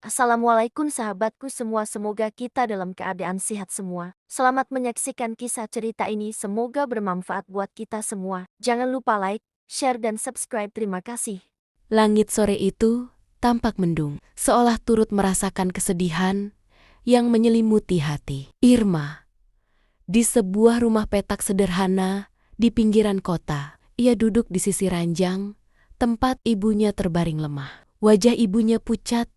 Assalamualaikum sahabatku semua, semoga kita dalam keadaan sehat semua. Selamat menyaksikan kisah cerita ini, semoga bermanfaat buat kita semua. Jangan lupa like, share dan subscribe, terima kasih. Langit sore itu tampak mendung, seolah turut merasakan kesedihan yang menyelimuti hati Irma. Di sebuah rumah petak sederhana di pinggiran kota, ia duduk di sisi ranjang, tempat ibunya terbaring lemah. Wajah ibunya pucat,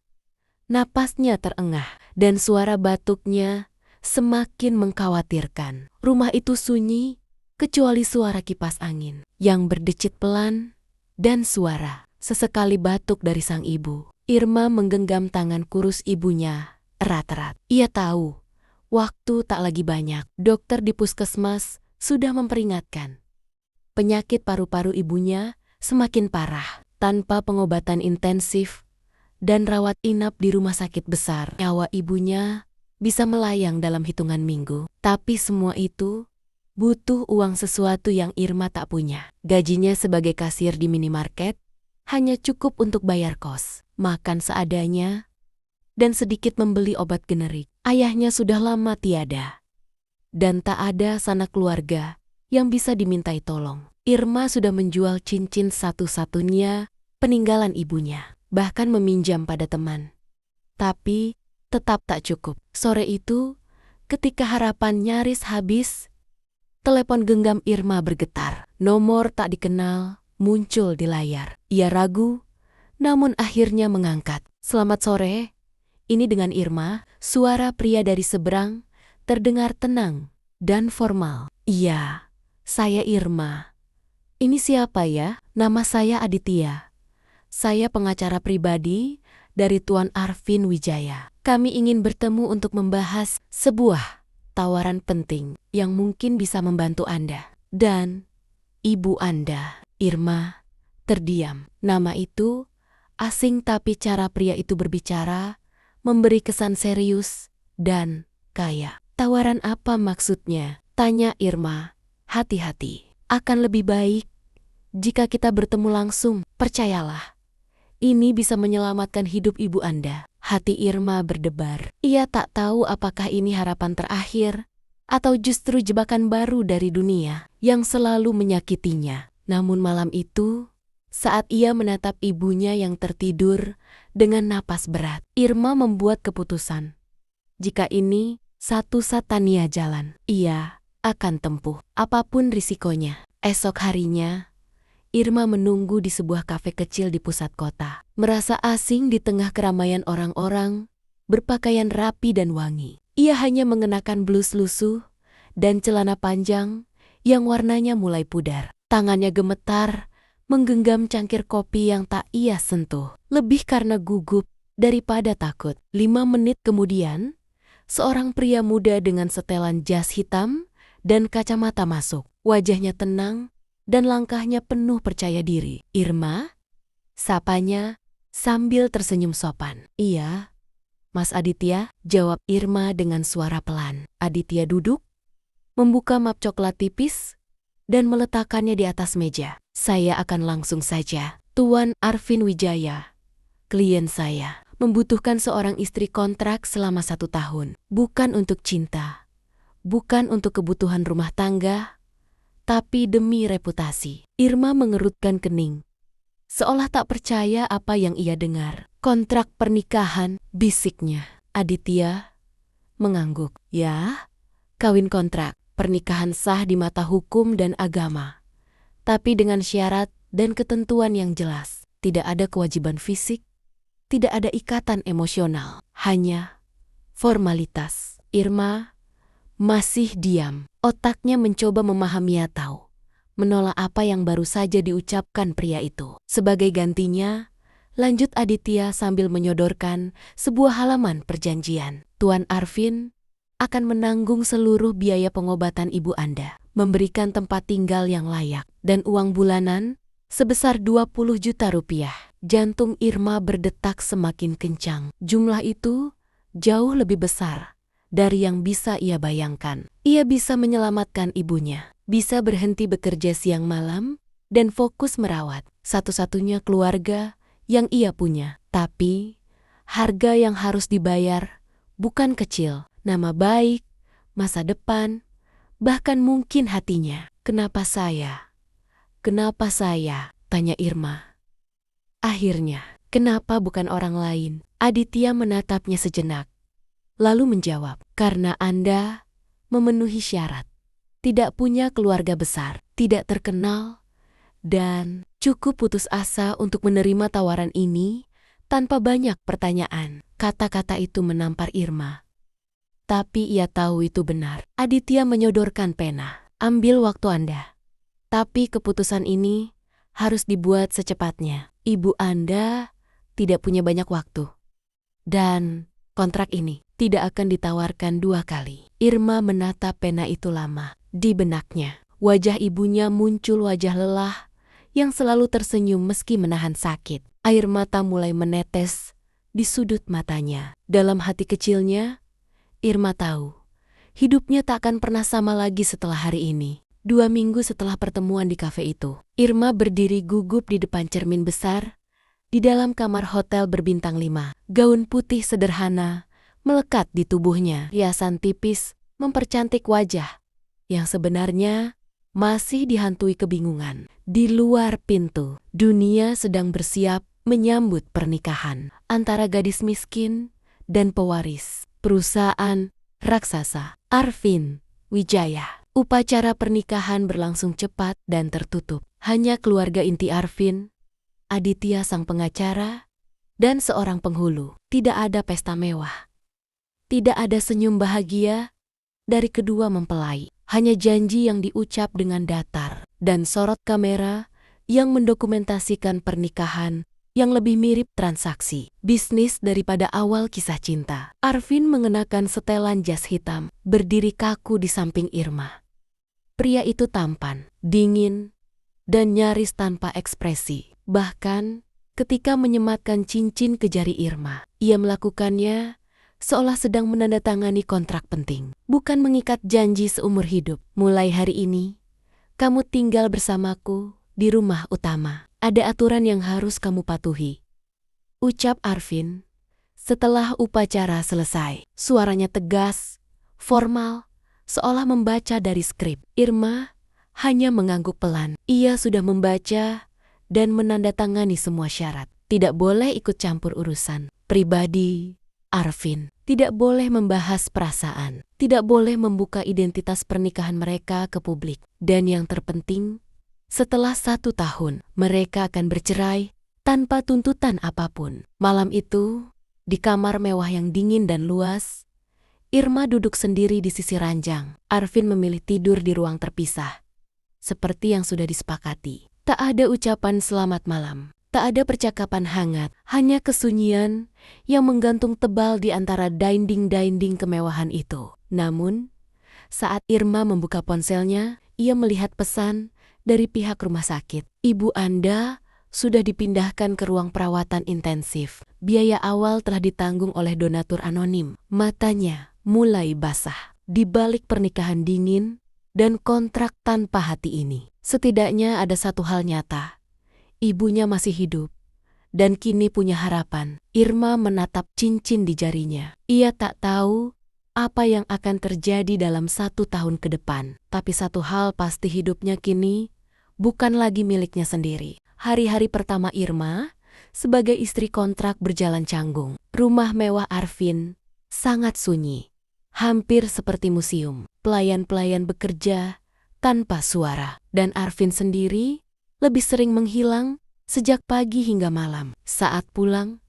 napasnya terengah, dan suara batuknya semakin mengkhawatirkan. Rumah itu sunyi, kecuali suara kipas angin yang berdecit pelan dan suara sesekali batuk dari sang ibu. Irma menggenggam tangan kurus ibunya erat-erat. Ia tahu, waktu tak lagi banyak. Dokter di puskesmas sudah memperingatkan. Penyakit paru-paru ibunya semakin parah. Tanpa pengobatan intensif dan rawat inap di rumah sakit besar, nyawa ibunya bisa melayang dalam hitungan minggu. Tapi semua itu butuh uang, sesuatu yang Irma tak punya. Gajinya sebagai kasir di minimarket hanya cukup untuk bayar kos, makan seadanya, dan sedikit membeli obat generik. Ayahnya sudah lama tiada, dan tak ada sanak keluarga yang bisa dimintai tolong. Irma sudah menjual cincin satu-satunya peninggalan ibunya, bahkan meminjam pada teman. Tapi tetap tak cukup. Sore itu, ketika harapan nyaris habis, telepon genggam Irma bergetar. Nomor tak dikenal muncul di layar. Ia ragu, namun akhirnya mengangkat. "Selamat sore, ini dengan Irma." Suara pria dari seberang terdengar tenang dan formal. "Iya, saya Irma. Ini siapa ya?" "Nama saya Aditya. Saya pengacara pribadi dari Tuan Arvin Wijaya. Kami ingin bertemu untuk membahas sebuah tawaran penting yang mungkin bisa membantu Anda dan ibu Anda." Irma terdiam. Nama itu asing, tapi cara pria itu berbicara memberi kesan serius dan kaya. "Tawaran apa maksudnya?" tanya Irma. "Hati-hati. Akan lebih baik jika kita bertemu langsung. Percayalah, ini bisa menyelamatkan hidup ibu Anda." Hati Irma berdebar. Ia tak tahu apakah ini harapan terakhir atau justru jebakan baru dari dunia yang selalu menyakitinya. Namun malam itu, saat ia menatap ibunya yang tertidur dengan napas berat, Irma membuat keputusan. Jika ini satu-satunya jalan, ia akan tempuh apapun risikonya. Esok harinya, Irma menunggu di sebuah kafe kecil di pusat kota. Merasa asing di tengah keramaian orang-orang berpakaian rapi dan wangi. Ia hanya mengenakan blus lusuh dan celana panjang yang warnanya mulai pudar. Tangannya gemetar menggenggam cangkir kopi yang tak ia sentuh, lebih karena gugup daripada takut. 5 menit kemudian, seorang pria muda dengan setelan jas hitam dan kacamata masuk. Wajahnya tenang dan langkahnya penuh percaya diri. "Irma?" sapanya sambil tersenyum sopan. "Iya, Mas Aditya," jawab Irma dengan suara pelan. Aditya duduk, membuka map coklat tipis, dan meletakkannya di atas meja. "Saya akan langsung saja. Tuan Arvin Wijaya, klien saya, membutuhkan seorang istri kontrak selama 1 tahun. Bukan untuk cinta, bukan untuk kebutuhan rumah tangga, tapi demi reputasi." Irma mengerutkan kening, seolah tak percaya apa yang ia dengar. "Kontrak pernikahan?" bisiknya. Aditya mengangguk. "Ya, kawin kontrak. Pernikahan sah di mata hukum dan agama. Tapi dengan syarat dan ketentuan yang jelas. Tidak ada kewajiban fisik, tidak ada ikatan emosional, hanya formalitas." Irma masih diam. Otaknya mencoba memahami atau menolak apa yang baru saja diucapkan pria itu. "Sebagai gantinya," lanjut Aditya sambil menyodorkan sebuah halaman perjanjian, "Tuan Arvin akan menanggung seluruh biaya pengobatan ibu Anda, memberikan tempat tinggal yang layak, dan uang bulanan sebesar 20 juta rupiah. Jantung Irma berdetak semakin kencang. Jumlah itu jauh lebih besar dari yang bisa ia bayangkan. Ia bisa menyelamatkan ibunya, bisa berhenti bekerja siang malam, dan fokus merawat satu-satunya keluarga yang ia punya. Tapi Harga yang harus dibayar bukan kecil. Nama baik, masa depan, bahkan mungkin hatinya. Kenapa saya? Kenapa saya? Tanya Irma. Akhirnya, kenapa bukan orang lain? Aditya menatapnya sejenak, lalu menjawab, karena Anda memenuhi syarat. Tidak punya keluarga besar, tidak terkenal, dan cukup putus asa untuk menerima tawaran ini tanpa banyak pertanyaan. Kata-kata itu menampar Irma. Tapi ia tahu itu benar. Aditya menyodorkan pena. Ambil waktu Anda. Tapi keputusan ini harus dibuat secepatnya. Ibu Anda tidak punya banyak waktu. Dan kontrak ini tidak akan ditawarkan 2 kali. Irma menatap pena itu lama. Di benaknya, wajah ibunya muncul wajah lelah yang selalu tersenyum meski menahan sakit. Air mata mulai menetes di sudut matanya. Dalam hati kecilnya, Irma tahu, hidupnya tak akan pernah sama lagi setelah hari ini. 2 minggu setelah pertemuan di kafe itu, Irma berdiri gugup di depan cermin besar di dalam kamar hotel berbintang 5. Gaun putih sederhana melekat di tubuhnya. Hiasan tipis mempercantik wajah yang sebenarnya masih dihantui kebingungan. Di luar pintu, dunia sedang bersiap menyambut pernikahan antara gadis miskin dan pewaris perusahaan raksasa Arvin Wijaya. Upacara pernikahan berlangsung cepat dan tertutup. Hanya keluarga inti Arvin, Aditya sang pengacara, dan seorang penghulu. Tidak ada pesta mewah. Tidak ada senyum bahagia dari kedua mempelai. Hanya janji yang diucap dengan datar dan sorot kamera yang mendokumentasikan pernikahan yang lebih mirip transaksi bisnis daripada awal kisah cinta. Arvin mengenakan setelan jas hitam, berdiri kaku di samping Irma. Pria itu tampan, dingin, dan nyaris tanpa ekspresi. Bahkan ketika menyematkan cincin ke jari Irma, ia melakukannya seolah sedang menandatangani kontrak penting, bukan mengikat janji seumur hidup. Mulai hari ini, kamu tinggal bersamaku di rumah utama. Ada aturan yang harus kamu patuhi, ucap Arvin setelah upacara selesai. Suaranya tegas, formal, seolah membaca dari skrip. Irma hanya mengangguk pelan. Ia sudah membaca dan menandatangani semua syarat. Tidak boleh ikut campur urusan pribadi Arvin. Tidak boleh membahas perasaan. Tidak boleh membuka identitas pernikahan mereka ke publik. Dan yang terpenting, setelah 1 tahun, mereka akan bercerai tanpa tuntutan apapun. Malam itu, di kamar mewah yang dingin dan luas, Irma duduk sendiri di sisi ranjang. Arvin memilih tidur di ruang terpisah, seperti yang sudah disepakati. Tak ada ucapan selamat malam. Tak ada percakapan hangat, hanya kesunyian yang menggantung tebal di antara dinding-dinding kemewahan itu. Namun, saat Irma membuka ponselnya, ia melihat pesan dari pihak rumah sakit. Ibu Anda sudah dipindahkan ke ruang perawatan intensif. Biaya awal telah ditanggung oleh donatur anonim. Matanya mulai basah. Di balik pernikahan dingin dan kontrak tanpa hati ini, setidaknya ada satu hal nyata. Ibunya masih hidup dan kini punya harapan. Irma menatap cincin di jarinya. Ia tak tahu apa yang akan terjadi dalam 1 tahun ke depan. Tapi satu hal pasti, hidupnya kini bukan lagi miliknya sendiri. Hari-hari pertama Irma sebagai istri kontrak berjalan canggung. Rumah mewah Arvin sangat sunyi, hampir seperti museum. Pelayan-pelayan bekerja tanpa suara. Dan Arvin sendiri lebih sering menghilang sejak pagi hingga malam. Saat pulang,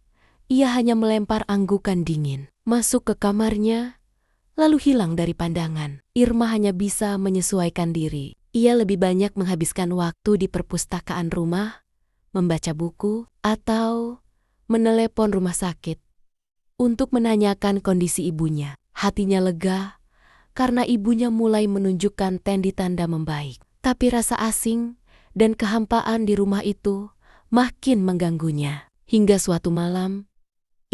ia hanya melempar anggukan dingin, masuk ke kamarnya, lalu hilang dari pandangan. Irma hanya bisa menyesuaikan diri. Ia lebih banyak menghabiskan waktu di perpustakaan rumah, membaca buku, atau menelepon rumah sakit untuk menanyakan kondisi ibunya. Hatinya lega karena ibunya mulai menunjukkan tanda membaik. Tapi rasa asing dan kehampaan di rumah itu makin mengganggunya. Hingga suatu malam,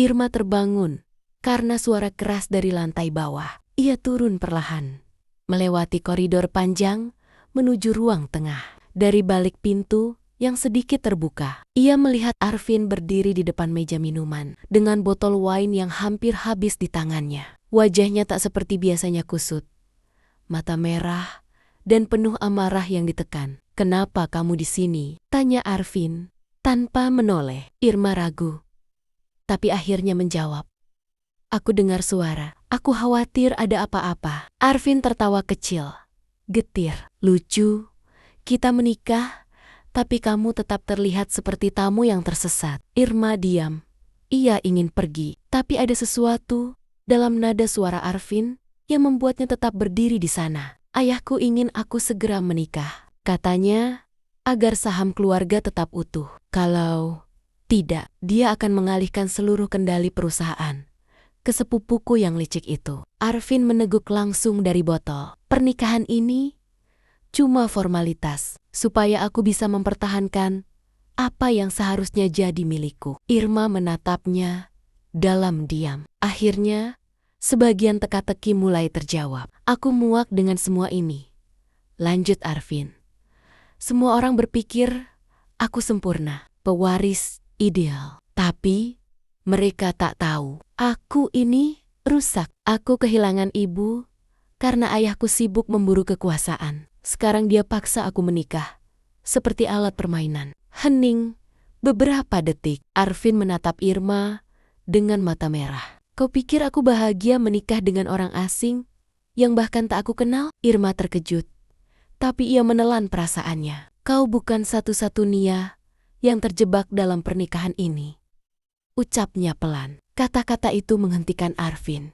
Irma terbangun karena suara keras dari lantai bawah. Ia turun perlahan, melewati koridor panjang menuju ruang tengah. Dari balik pintu, yang sedikit terbuka. Ia melihat Arvin berdiri di depan meja minuman dengan botol wine yang hampir habis di tangannya. Wajahnya tak seperti biasanya kusut, mata merah dan penuh amarah yang ditekan. "Kenapa kamu di sini?" tanya Arvin tanpa menoleh. Irma ragu, tapi akhirnya menjawab, "Aku dengar suara. Aku khawatir ada apa-apa." Arvin tertawa kecil, getir. "Lucu, kita menikah, tapi kamu tetap terlihat seperti tamu yang tersesat." Irma diam. Ia ingin pergi, tapi ada sesuatu dalam nada suara Arvin yang membuatnya tetap berdiri di sana. "Ayahku ingin aku segera menikah," katanya, "agar saham keluarga tetap utuh. Kalau tidak, dia akan mengalihkan seluruh kendali perusahaan ke sepupuku yang licik itu." Arvin meneguk langsung dari botol. "Pernikahan ini cuma formalitas, supaya aku bisa mempertahankan apa yang seharusnya jadi milikku." Irma menatapnya dalam diam. Akhirnya, sebagian teka-teki mulai terjawab. "Aku muak dengan semua ini," lanjut Arvin. "Semua orang berpikir aku sempurna, pewaris ideal. Tapi mereka tak tahu, aku ini rusak. Aku kehilangan ibu karena ayahku sibuk memburu kekuasaan. Sekarang dia paksa aku menikah, seperti alat permainan." Hening beberapa detik. Arvin menatap Irma dengan mata merah. "Kau pikir aku bahagia menikah dengan orang asing yang bahkan tak aku kenal?" Irma terkejut, tapi ia menelan perasaannya. "Kau bukan satu-satunya yang terjebak dalam pernikahan ini," ucapnya pelan. Kata-kata itu menghentikan Arvin.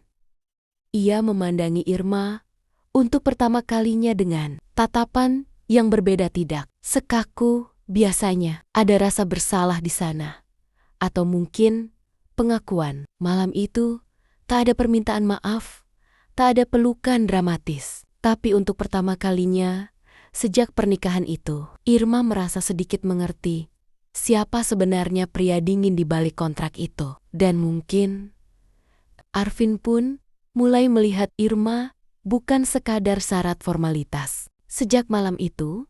Ia memandangi Irma untuk pertama kalinya dengan tatapan yang berbeda. Tidak sekaku biasanya. Ada rasa bersalah di sana, atau mungkin pengakuan. Malam itu tak ada permintaan maaf, tak ada pelukan dramatis. Tapi untuk pertama kalinya sejak pernikahan itu, Irma merasa sedikit mengerti siapa sebenarnya pria dingin di balik kontrak itu. Dan mungkin Arvin pun mulai melihat Irma bukan sekadar syarat formalitas. Sejak malam itu,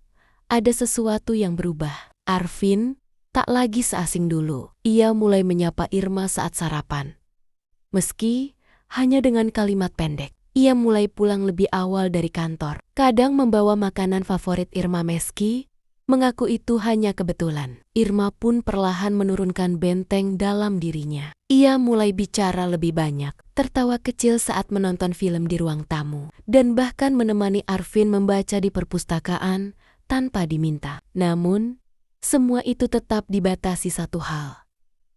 ada sesuatu yang berubah. Arvin tak lagi seasing dulu. Ia mulai menyapa Irma saat sarapan, meski hanya dengan kalimat pendek. Ia mulai pulang lebih awal dari kantor, kadang membawa makanan favorit Irma meski mengaku itu hanya kebetulan. Irma pun perlahan menurunkan benteng dalam dirinya. Ia mulai bicara lebih banyak, tertawa kecil saat menonton film di ruang tamu, dan bahkan menemani Arvin membaca di perpustakaan tanpa diminta. Namun, semua itu tetap dibatasi satu hal.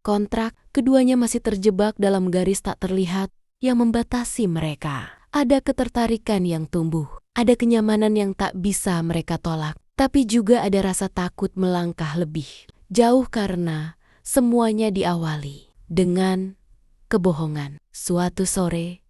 Kontrak. Keduanya masih terjebak dalam garis tak terlihat yang membatasi mereka. Ada ketertarikan yang tumbuh, ada kenyamanan yang tak bisa mereka tolak, tapi juga ada rasa takut melangkah lebih jauh karena semuanya diawali dengan kebohongan. Suatu sore,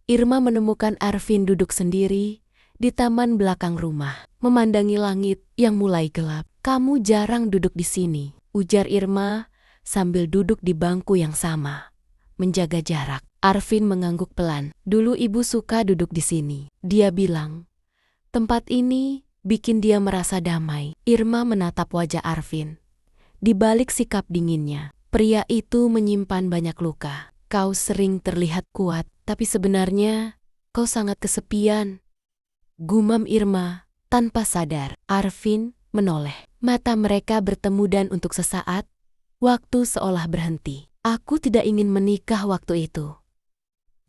Irma menemukan Arvin duduk sendiri di taman belakang rumah, memandangi langit yang mulai gelap. "Kamu jarang duduk di sini," ujar Irma sambil duduk di bangku yang sama, menjaga jarak. Arvin mengangguk pelan. "Dulu ibu suka duduk di sini," dia bilang. "Tempat ini bikin dia merasa damai." Irma menatap wajah Arvin. Di balik sikap dinginnya, pria itu menyimpan banyak luka. "Kau sering terlihat kuat, tapi sebenarnya kau sangat kesepian," gumam Irma tanpa sadar. Arvin menoleh. Mata mereka bertemu dan untuk sesaat, waktu seolah berhenti. "Aku tidak ingin menikah waktu itu,"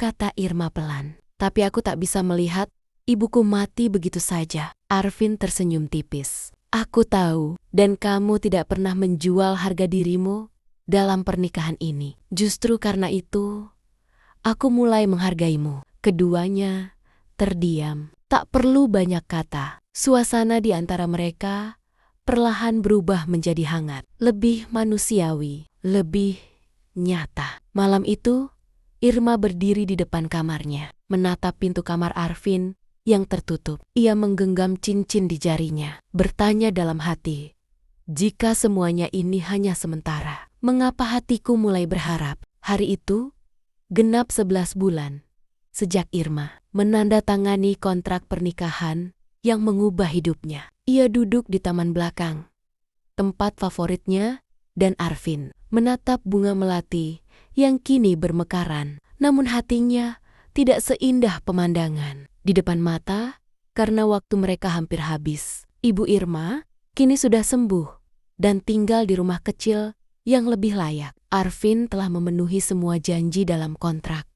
kata Irma pelan. "Tapi aku tak bisa melihat ibuku mati begitu saja." Arvin tersenyum tipis. "Aku tahu, dan kamu tidak pernah menjual harga dirimu dalam pernikahan ini. Justru karena itu, aku mulai menghargaimu." Keduanya terdiam. Tak perlu banyak kata. Suasana di antara mereka perlahan berubah menjadi hangat, lebih manusiawi, lebih nyata. Malam itu, Irma berdiri di depan kamarnya, menatap pintu kamar Arvin yang tertutup. Ia menggenggam cincin di jarinya, bertanya dalam hati, "Jika semuanya ini hanya sementara, mengapa hatiku mulai berharap?" Hari itu, genap 11 bulan sejak Irma menandatangani kontrak pernikahan yang mengubah hidupnya. Ia duduk di taman belakang, tempat favoritnya, dan Arvin menatap bunga melati yang kini bermekaran. Namun hatinya tidak seindah pemandangan di depan mata karena waktu mereka hampir habis. Ibu Irma kini sudah sembuh dan tinggal di rumah kecil yang lebih layak. Arvin telah memenuhi semua janji dalam kontrak,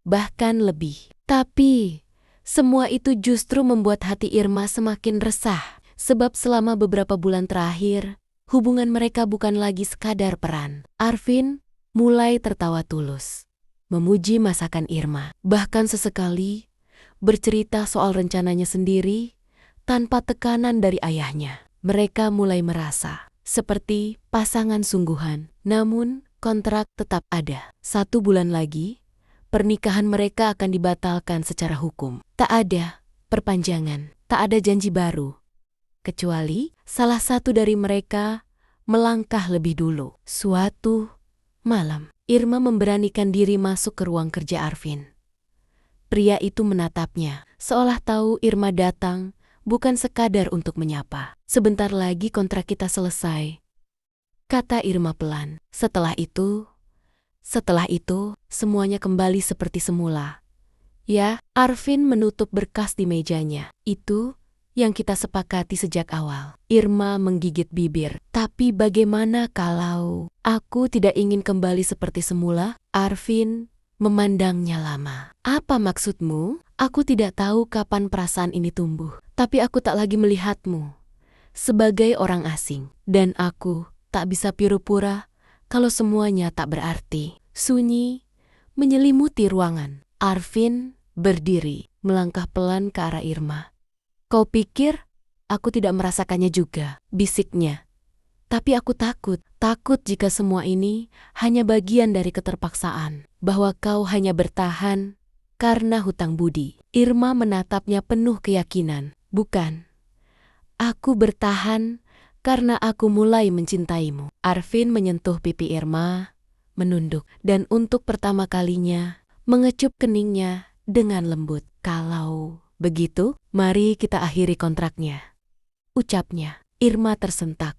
bahkan lebih. Tapi semua itu justru membuat hati Irma semakin resah, sebab selama beberapa bulan terakhir, hubungan mereka bukan lagi sekadar peran. Arvin mulai tertawa tulus, memuji masakan Irma, bahkan sesekali bercerita soal rencananya sendiri tanpa tekanan dari ayahnya. Mereka mulai merasa seperti pasangan sungguhan, namun kontrak tetap ada. 1 bulan lagi, pernikahan mereka akan dibatalkan secara hukum. Tak ada perpanjangan, tak ada janji baru, kecuali salah satu dari mereka melangkah lebih dulu. Suatu malam, Irma memberanikan diri masuk ke ruang kerja Arvin. Pria itu menatapnya, seolah tahu Irma datang bukan sekadar untuk menyapa. "Sebentar lagi kontrak kita selesai," kata Irma pelan. Setelah itu, semuanya kembali seperti semula. Ya, Arvin menutup berkas di mejanya. "Itu yang kita sepakati sejak awal." Irma menggigit bibir. "Tapi bagaimana kalau aku tidak ingin kembali seperti semula?" Arvin memandangnya lama. "Apa maksudmu?" "Aku tidak tahu kapan perasaan ini tumbuh, tapi aku tak lagi melihatmu sebagai orang asing. Dan aku tak bisa pura-pura kalau semuanya tak berarti." Sunyi menyelimuti ruangan. Arvin berdiri, melangkah pelan ke arah Irma. "Kau pikir aku tidak merasakannya juga?" bisiknya. "Tapi aku takut jika semua ini hanya bagian dari keterpaksaan, bahwa kau hanya bertahan karena hutang budi." Irma menatapnya penuh keyakinan. "Bukan, aku bertahan karena aku mulai mencintaimu." Arvin menyentuh pipi Irma, menunduk, dan untuk pertama kalinya mengecup keningnya dengan lembut. "Kalau begitu, mari kita akhiri kontraknya," ucapnya. Irma tersentak.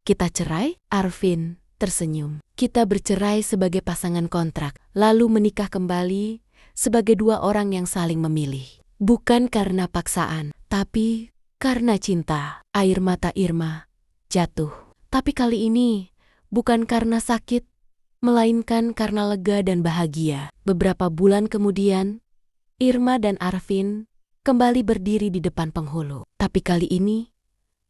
"Kita cerai?" Arvin tersenyum. "Kita bercerai sebagai pasangan kontrak, lalu menikah kembali sebagai 2 orang yang saling memilih. Bukan karena paksaan, tapi karena cinta." Air mata Irma jatuh. Tapi kali ini bukan karena sakit, melainkan karena lega dan bahagia. Beberapa bulan kemudian, Irma dan Arvin kembali berdiri di depan penghulu. Tapi kali ini,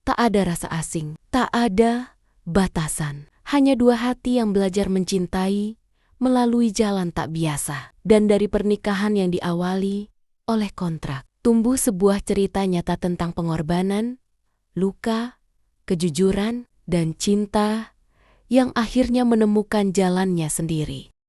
tak ada rasa asing, tak ada batasan. Hanya 2 hati yang belajar mencintai melalui jalan tak biasa. Dan dari pernikahan yang diawali oleh kontrak, tumbuh sebuah cerita nyata tentang pengorbanan, luka, kejujuran, dan cinta yang akhirnya menemukan jalannya sendiri.